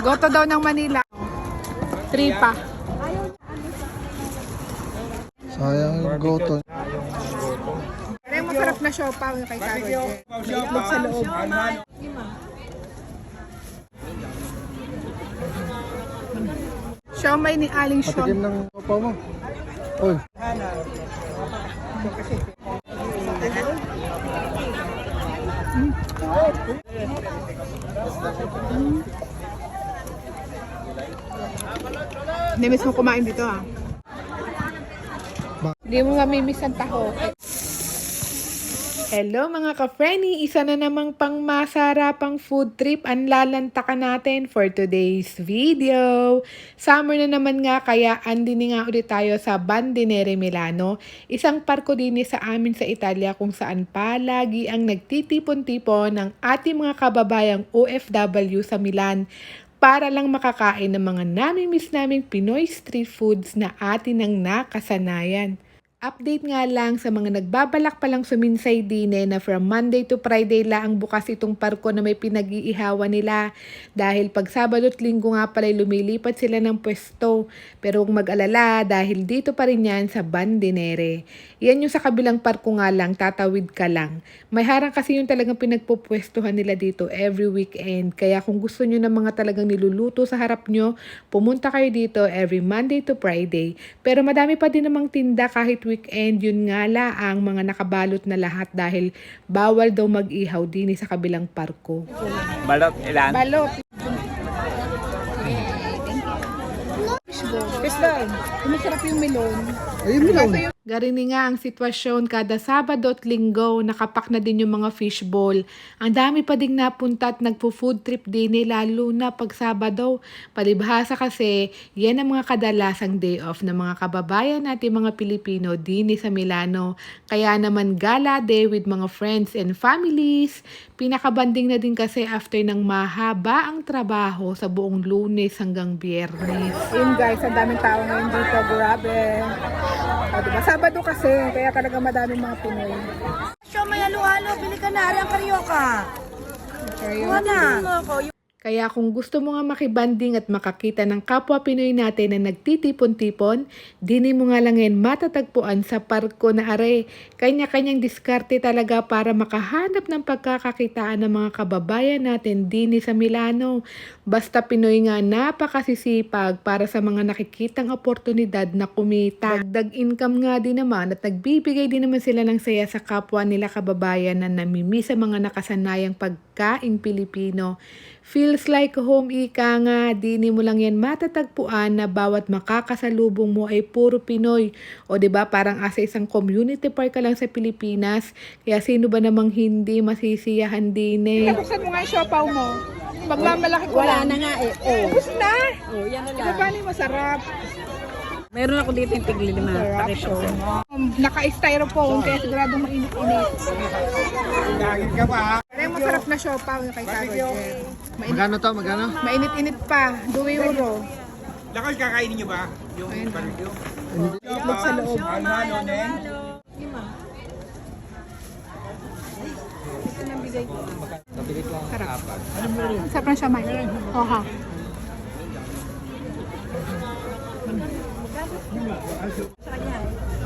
Goto daw ng Manila. Tripa. Sayang yung goto. Pero yung masarap na siopaw yung kay Carol. May itlog sa loob. Siomay ni Aling Patikim Siom. ng sopa mo. Uy. Hindi miss mo kumain dito ah. Hindi mo mamimiss ang taho. Hello mga ka-Frenny! Isa na namang pang masarapang food trip ang lalantakan natin for today's video. Summer na naman nga kaya andini nga ulit tayo sa Bandinere Milano. Isang parko din sa amin sa Italia kung saan palagi ang nagtitipon-tipon ng ating mga kababayang OFW sa Milan para lang makakain ng mga nami-miss naming Pinoy street foods na atin ang nakasanayan. Update nga lang sa mga nagbabalak palang suminsay dine na from Monday to Friday lang bukas itong parko na may pinag-iihawan nila dahil pag Sabado at Linggo nga pala lumilipat sila ng pwesto. Pero huwag mag-alala dahil dito pa rin yan sa Bandinere. Yan yung sa kabilang parko nga lang, tatawid ka lang. May harang kasi yung talagang pinagpupwestuhan nila dito every weekend. Kaya kung gusto nyo ng mga talagang niluluto sa harap nyo, pumunta kayo dito every Monday to Friday. Pero madami pa din namang tinda kahit weekend, yun nga la ang mga nakabalot na lahat dahil bawal daw mag-ihaw din sa kabilang parko. Balot, ilan? Balot. Fishball. Masarap yung melon. Ayun mo. Garini nga ang sitwasyon kada Sabado at Linggo, nakapak na din yung mga fishball. Ang dami pa ding napunta at nagpo-food trip din lalo na pag Sabado. Palibhasa kasi, yan ang mga kadalasang day off ng mga kababayan natin mga Pilipino din sa Milano. Kaya naman gala day with mga friends and families. Pinakabanding na din kasi after ng mahaba ang trabaho sa buong Lunes hanggang Biyernes. Yun guys, ang daming tao ngayon dito. Grabe. O, diba? Sabado kasi, kaya talaga madaming mga Pinoy. Siya may halo-halo, pili ka na, alang karyoka. Wala. Kaya kung gusto mo nga makibanding at makakita ng kapwa Pinoy natin na nagtitipon-tipon, dini mo nga lang yan matatagpuan sa parko na are. Kanya-kanyang diskarte talaga para makahanap ng pagkakakitaan ng mga kababayan natin dini sa Milano. Basta Pinoy nga napakasisipag para sa mga nakikitang oportunidad na kumita. Dagdag income nga din naman at nagbibigay din naman sila ng saya sa kapwa nila kababayan na namimiss sa mga nakasanayang pagkaing Pilipino. Feels like home ika nga, dini mo lang yan matatagpuan na bawat makakasalubong mo ay puro Pinoy. O diba parang asa isang community park ka lang sa Pilipinas, kaya sino ba namang hindi masisiyahan din eh. Buksan mo nga yung siopaw mo. Pagmamalaki ko Wala lang. na nga eh. Oh. Tapos na! Oh, yan na Diba lang. paano yung masarap? Meron ako dito yung tigli-lima. Sarap Pakita show ko. mo. Naka-styrofoam kaya siguradong mainit-init. Dagin ka pa. Pero yung masarap na siopaw yung kay Carol. Magkano to? Magkano? Mainit-init pa. 2 euro. Lakal, kakainin nyo ba? Yung barbecue? Itlog sa loob. Halo-halo, Neng. Sarap. Sarap ng siomay. Oha.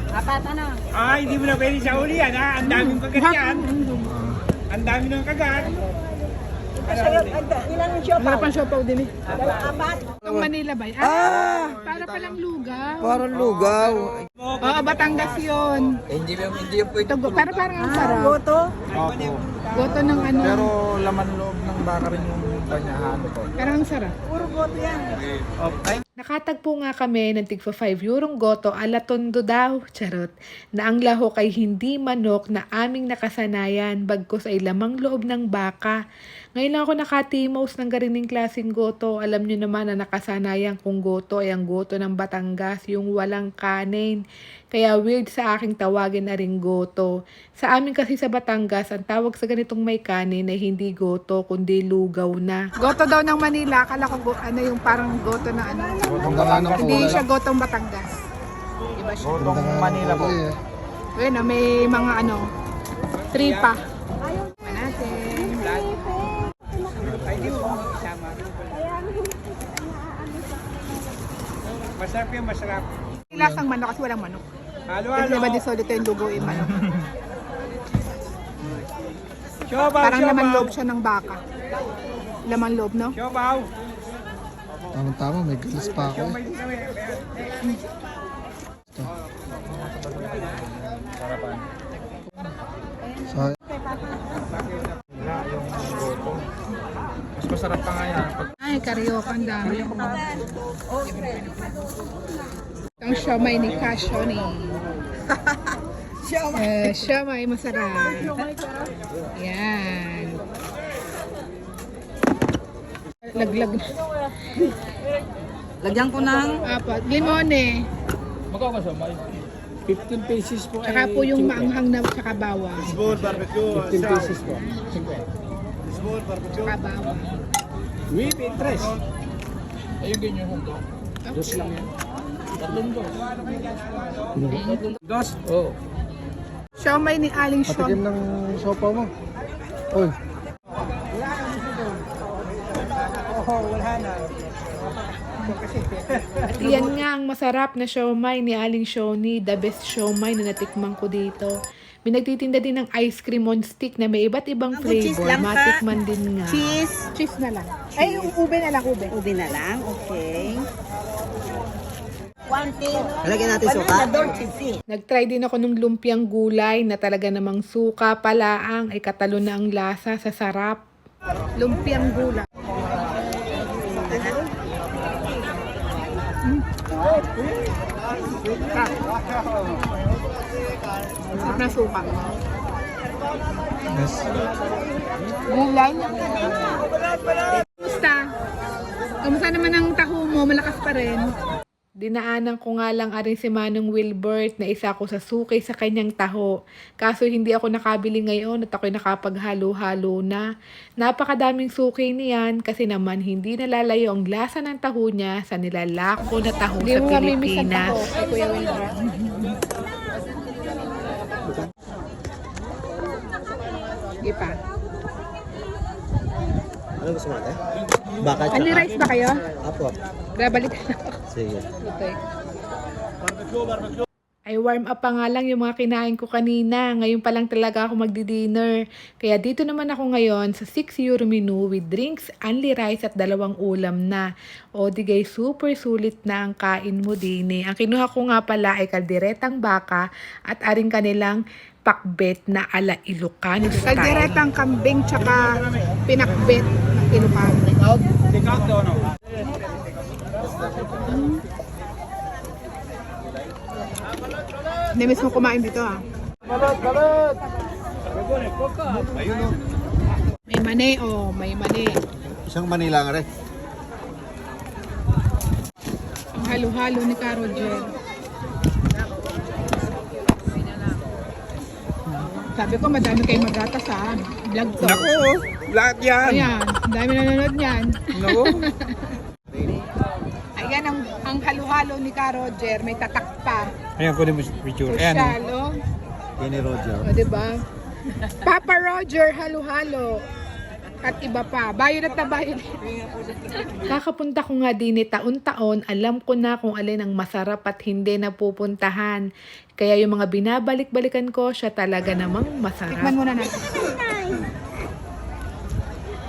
Apat na. Ay, hindi mo na pwede sa uli yan, ha? Ang daming kagat yan. Ang dami ng kagat. Ilan yung siopaw? Sarap ang siopaw din eh. Apat. Itong Manila ba? Para palang lugaw. Parang lugaw. Oo, Batangas yun. Hindi yung pwede. Ito, parang ang sarap. Goto. Opo. Goto ng ano. Pero laman loob ng baka rin yung banyahan ko. Parang ang sarap. Puro goto yan. Okay. Nakatagpo nga kami ng tigpa 5 eurong goto ala tondo daw, charot, na ang lahok ay hindi manok na aming nakasanayan bagkus ay lamang loob ng baka. Ngayon lang ako nakatimos ng garining klaseng goto. Alam nyo naman na nakasanayan kong goto ay ang goto ng Batangas, yung walang kanin. Kaya weird sa aking tawagin na ring goto. Sa amin kasi sa Batangas, ang tawag sa ganitong may kanin ay hindi goto, kundi lugaw na. Goto daw ng Manila, akala ko ano yung parang goto na ano. Hindi siya gotong Batangas. Iba siya. Gotong Manila po. Bueno, may mga ano, tripa. Tingnan natin. Masarap yan, masarap. Lasang manok kasi walang manok. Halo-halo. Kasi diba disolito yung luguin manok. Siopaw, Parang laman siopaw. loob siya ng baka. Laman loob, no? Siopaw. Tama, may galis pa ako. Siomay din kami. So, yung goto. Mas masarap pa nga yan. Ay, karyoka ang dami. Ang siomay ni Kashoni. Siomay masarap. Yan. Laglag na. Lagyan ko ng... Apat. Limone. Magkano ka siya, May? 15 pesos po. Tsaka po yung maanghang na tsaka bawang. 15 pesos po. 50. Tsaka bawang. With interest. Ayun ganyan yung hotdog. Dos lang yan. Tatlong dos. Dos? Oo. Siomay ni Aling Patikim Sean. ng sopa mo. Oy. Yan nga ang masarap na siomay ni Aling Shoni. The best siomay na natikman ko dito. May nagtitinda din ng ice cream on stick na may iba't ibang cheese flavor. lang, ha? Matikman din nga. Cheese. Cheese na lang. Ay, yung ube na lang, ube. Ubi na lang, okay. Lagyan natin suka. Nagtry din ako ng lumpiang gulay na talaga namang suka palaang ay katalo na ang lasa sa sarap. Lumpiang gulay. Sarap na suka. Yes. Gulay. Kamusta? Kamusta naman ang taho mo? Malakas pa rin. Dinaanan ko nga lang aring si Manong Wilbert na isa ko sa suki sa kanyang taho. Kaso hindi ako nakabili ngayon at ako'y nakapaghalo-halo na. Napakadaming suki niyan kasi naman hindi nalalayo ang lasa ng taho niya sa nilalako na taho sa Pilipinas. Kuya Wilbert. Sige pa. Ano gusto mo natin? Baka Only rice ba kayo? Apo. Grabalik na ako. Sige. Ay warm up pa nga lang yung mga kinain ko kanina. Ngayon pa lang talaga ako magdi-dinner. Kaya dito naman ako ngayon sa 6 euro menu with drinks, only rice at 2 ulam na. O di guys, super sulit na ang kain mo din eh. Ang kinuha ko nga pala ay kalderetang baka at aring kanilang pakbet na ala Ilocano style. Kalderetang kambing tsaka pinakbet na Ilocano. Take out daw, no? Namiss mo kumain dito ah. May mani oh, may mani. Isang Manila nga rin. Ang halo-halo ni Ka Roger. Sabi ko madami kayo magatas ha. Vlog to. Naku, lahat yan. Ayan, dami nanonood niyan. Naku. Ayan ang halo-halo ni Ka Roger. May tatak pa. Ayan, kunin mo picture. Ayan. Social, oh. Yan ni Roger. O, diba? Papa Roger, halo-halo. At iba pa. Bayon at na bayon. Kakapunta ko nga din taon-taon, alam ko na kung alin ang masarap at hindi napupuntahan. Kaya yung mga binabalik-balikan ko, siya talaga namang masarap. Tikman muna natin.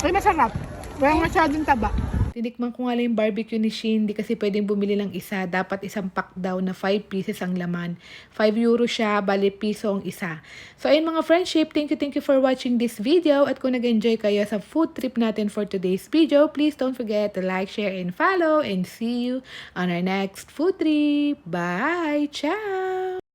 Ay, masarap. Walang masyadong taba. Tinikman ko nga lang yung barbecue ni Shin. Di kasi pwedeng bumili lang isa. Dapat isang pack daw na 5 pieces ang laman. 5 euro siya, bali piso ang isa. So ayun mga friendship, thank you for watching this video. At kung nag-enjoy kayo sa food trip natin for today's video, please don't forget to like, share, and follow. And see you on our next food trip. Bye! Ciao!